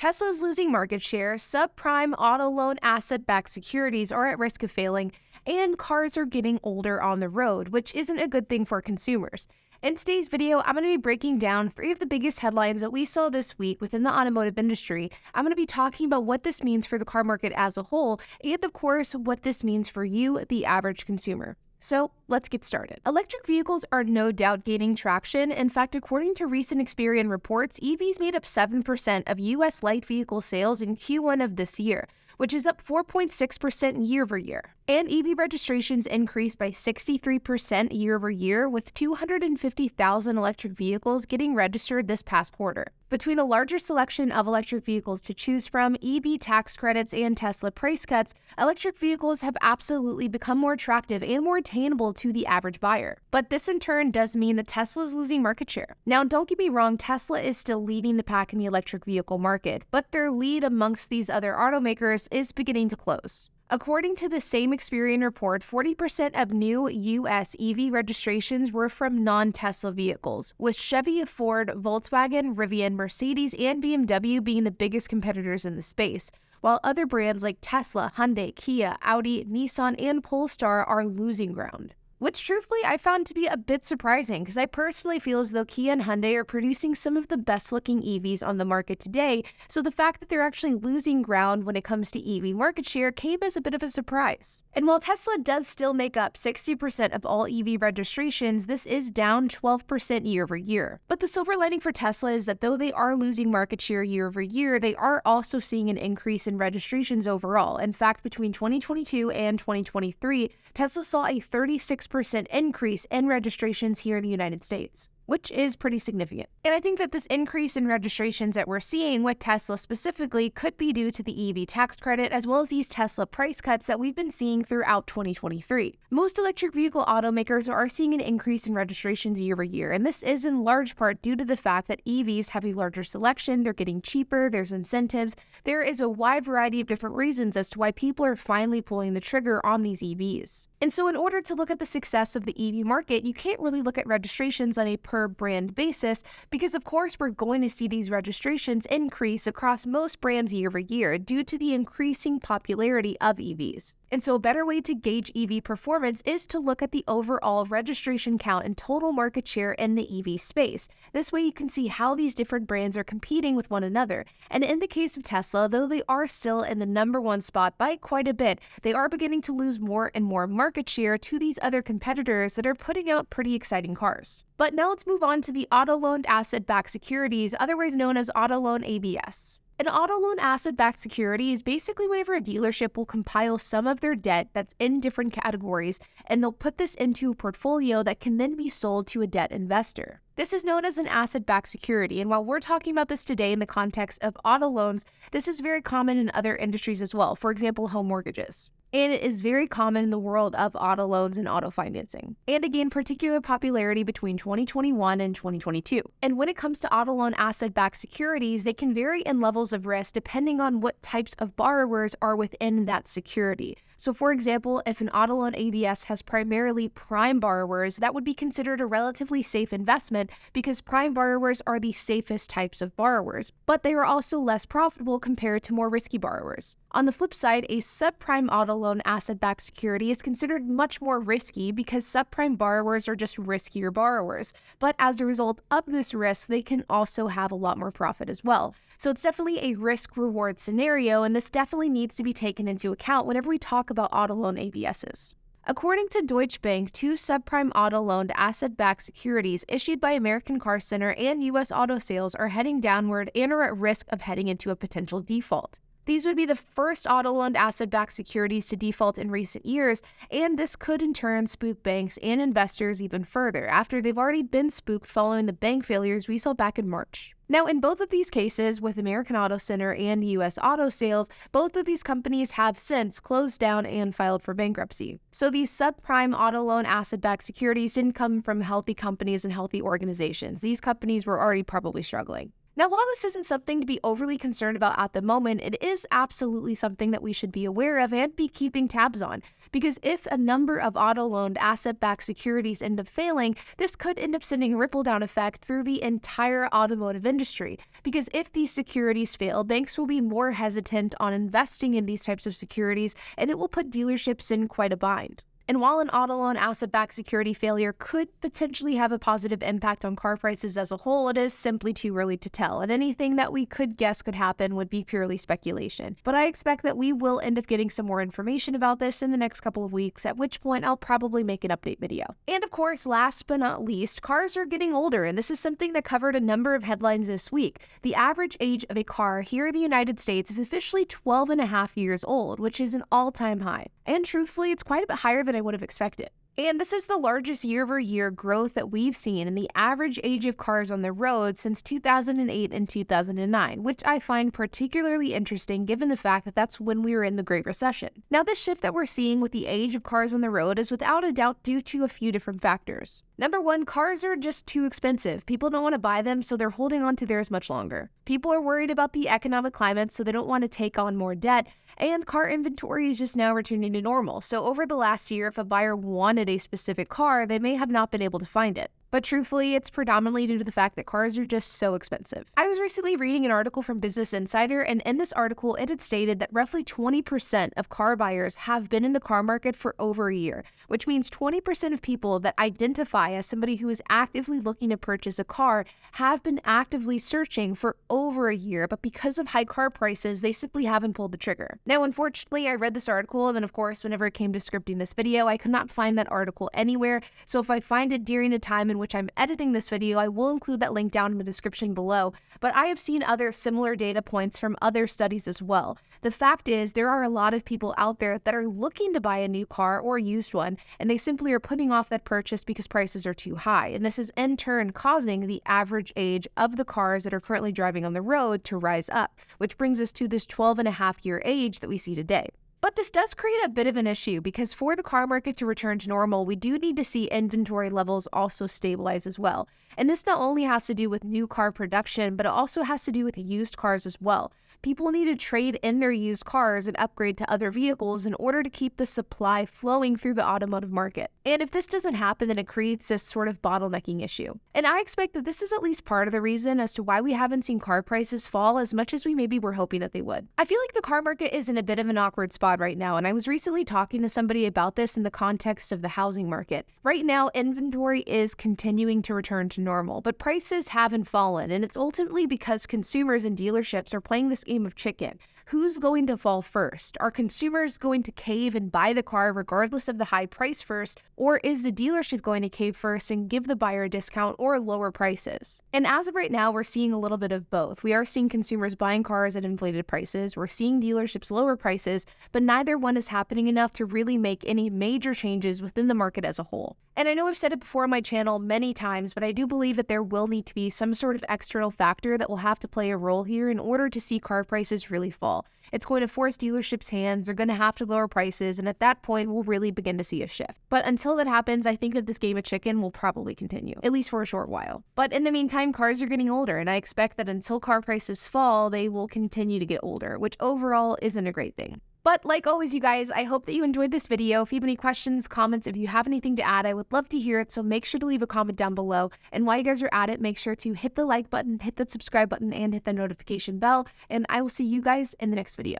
Tesla is losing market share, subprime auto loan asset-backed securities are at risk of failing, and cars are getting older on the road, which isn't a good thing for consumers. In today's video, I'm going to be breaking down 3 of the biggest headlines that we saw this week within the automotive industry. I'm going to be talking about what this means for the car market as a whole, and of course, what this means for you, the average consumer. So let's get started. Electric vehicles are no doubt gaining traction. In fact, according to recent Experian reports, EVs made up 7% of U.S. light vehicle sales in Q1 of this year, which is up 4.6% year over year. And EV registrations increased by 63% year over year, with 250,000 electric vehicles getting registered this past quarter. Between a larger selection of electric vehicles to choose from, EV tax credits, and Tesla price cuts, electric vehicles have absolutely become more attractive and more attainable to the average buyer. But this in turn does mean that Tesla is losing market share. Now, don't get me wrong, Tesla is still leading the pack in the electric vehicle market, but their lead amongst these other automakers is beginning to close. According to the same Experian report, 40% of new U.S. EV registrations were from non-Tesla vehicles, with Chevy, Ford, Volkswagen, Rivian, Mercedes, and BMW being the biggest competitors in the space, while other brands like Tesla, Hyundai, Kia, Audi, Nissan, and Polestar are losing ground. Which truthfully I found to be a bit surprising, because I personally feel as though Kia and Hyundai are producing some of the best looking EVs on the market today, so the fact that they're actually losing ground when it comes to EV market share came as a bit of a surprise. And while Tesla does still make up 60% of all EV registrations, this is down 12% year over year. But the silver lining for Tesla is that though they are losing market share year over year, they are also seeing an increase in registrations overall. In fact, between 2022 and 2023, Tesla saw a 36% increase in registrations here in the United States, which is pretty significant. And I think that this increase in registrations that we're seeing with Tesla specifically could be due to the EV tax credit as well as these Tesla price cuts that we've been seeing throughout 2023. Most electric vehicle automakers are seeing an increase in registrations year over year, and this is in large part due to the fact that EVs have a larger selection, they're getting cheaper, there's incentives. There is a wide variety of different reasons as to why people are finally pulling the trigger on these EVs. And so in order to look at the success of the EV market, you can't really look at registrations on a per brand basis because of course we're going to see these registrations increase across most brands year over year due to the increasing popularity of EVs. And so a better way to gauge EV performance is to look at the overall registration count and total market share in the EV space. This way you can see how these different brands are competing with one another. And in the case of Tesla, though they are still in the #1 spot by quite a bit, they are beginning to lose more and more market share to these other competitors that are putting out pretty exciting cars. But now let's move on to the auto loan asset-backed securities, otherwise known as auto loan ABS. An auto loan asset-backed security is basically whenever a dealership will compile some of their debt that's in different categories, and they'll put this into a portfolio that can then be sold to a debt investor. This is known as an asset-backed security, and while we're talking about this today in the context of auto loans, this is very common in other industries as well, for example, home mortgages. And it is very common in the world of auto loans and auto financing, and it gained particular popularity between 2021 and 2022. And when it comes to auto loan asset-backed securities, they can vary in levels of risk depending on what types of borrowers are within that security. So for example, if an auto loan ABS has primarily prime borrowers, that would be considered a relatively safe investment because prime borrowers are the safest types of borrowers, but they are also less profitable compared to more risky borrowers. On the flip side, a subprime auto loan asset-backed security is considered much more risky because subprime borrowers are just riskier borrowers. But as a result of this risk, they can also have a lot more profit as well. So it's definitely a risk-reward scenario, and this definitely needs to be taken into account whenever we talk about auto loan ABSs. According to Deutsche Bank, 2 subprime auto loaned asset-backed securities issued by American Car Center and U.S. auto sales are heading downward and are at risk of heading into a potential default. These would be the first auto-loaned asset-backed securities to default in recent years, and this could in turn spook banks and investors even further after they've already been spooked following the bank failures we saw back in March. Now, in both of these cases, with American Auto Center and U.S. Auto Sales, both of these companies have since closed down and filed for bankruptcy. So these subprime auto loan asset-backed securities didn't come from healthy companies and healthy organizations. These companies were already probably struggling. Now, while this isn't something to be overly concerned about at the moment, it is absolutely something that we should be aware of and be keeping tabs on. Because if a number of auto loaned asset backed securities end up failing, this could end up sending a ripple down effect through the entire automotive industry. Because if these securities fail, banks will be more hesitant on investing in these types of securities, and it will put dealerships in quite a bind. And while an auto loan asset-backed security failure could potentially have a positive impact on car prices as a whole, it is simply too early to tell, and anything that we could guess could happen would be purely speculation. But I expect that we will end up getting some more information about this in the next couple of weeks, at which point I'll probably make an update video. And of course, last but not least, cars are getting older, and this is something that covered a number of headlines this week. The average age of a car here in the United States is officially 12 and a half years old, which is an all-time high. And truthfully, it's quite a bit higher than I would have expected. And this is the largest year-over-year growth that we've seen in the average age of cars on the road since 2008 and 2009, which I find particularly interesting given the fact that that's when we were in the Great Recession. Now, this shift that we're seeing with the age of cars on the road is without a doubt due to a few different factors. Number one, cars are just too expensive. People don't want to buy them, so they're holding on to theirs much longer. People are worried about the economic climate, so they don't want to take on more debt, and car inventory is just now returning to normal. So over the last year, if a buyer wanted a specific car, they may have not been able to find it. But truthfully, it's predominantly due to the fact that cars are just so expensive. I was recently reading an article from Business Insider, and in this article, it had stated that roughly 20% of car buyers have been in the car market for over a year, which means 20% of people that identify as somebody who is actively looking to purchase a car have been actively searching for over a year, but because of high car prices, they simply haven't pulled the trigger. Now, unfortunately, I read this article, and then of course, whenever it came to scripting this video, I could not find that article anywhere, so if I find it during the time in which I'm editing this video, I will include that link down in the description below, but I have seen other similar data points from other studies as well. The fact is, there are a lot of people out there that are looking to buy a new car or a used one, and they simply are putting off that purchase because prices are too high, and this is in turn causing the average age of the cars that are currently driving on the road to rise up, which brings us to this 12-and-a-half-year age that we see today. But this does create a bit of an issue because for the car market to return to normal, we do need to see inventory levels also stabilize as well. And this not only has to do with new car production, but it also has to do with used cars as well. People need to trade in their used cars and upgrade to other vehicles in order to keep the supply flowing through the automotive market. And if this doesn't happen, then it creates this sort of bottlenecking issue. And I expect that this is at least part of the reason as to why we haven't seen car prices fall as much as we maybe were hoping that they would. I feel like the car market is in a bit of an awkward spot right now, and I was recently talking to somebody about this in the context of the housing market. Right now, inventory is continuing to return to normal, but prices haven't fallen, and it's ultimately because consumers and dealerships are playing this game of chicken. Who's going to fall first? Are consumers going to cave and buy the car regardless of the high price first, or is the dealership going to cave first and give the buyer a discount or lower prices? And as of right now, we're seeing a little bit of both. We are seeing consumers buying cars at inflated prices, we're seeing dealerships lower prices, but neither one is happening enough to really make any major changes within the market as a whole. And I know I've said it before on my channel many times, but I do believe that there will need to be some sort of external factor that will have to play a role here in order to see car prices really fall. It's going to force dealerships' hands, they're going to have to lower prices, and at that point, we'll really begin to see a shift. But until that happens, I think that this game of chicken will probably continue, at least for a short while. But in the meantime, cars are getting older, and I expect that until car prices fall, they will continue to get older, which overall isn't a great thing. But like always, you guys, I hope that you enjoyed this video. If you have any questions, comments, if you have anything to add, I would love to hear it. So make sure to leave a comment down below. And while you guys are at it, make sure to hit the like button, hit the subscribe button, and hit the notification bell. And I will see you guys in the next video.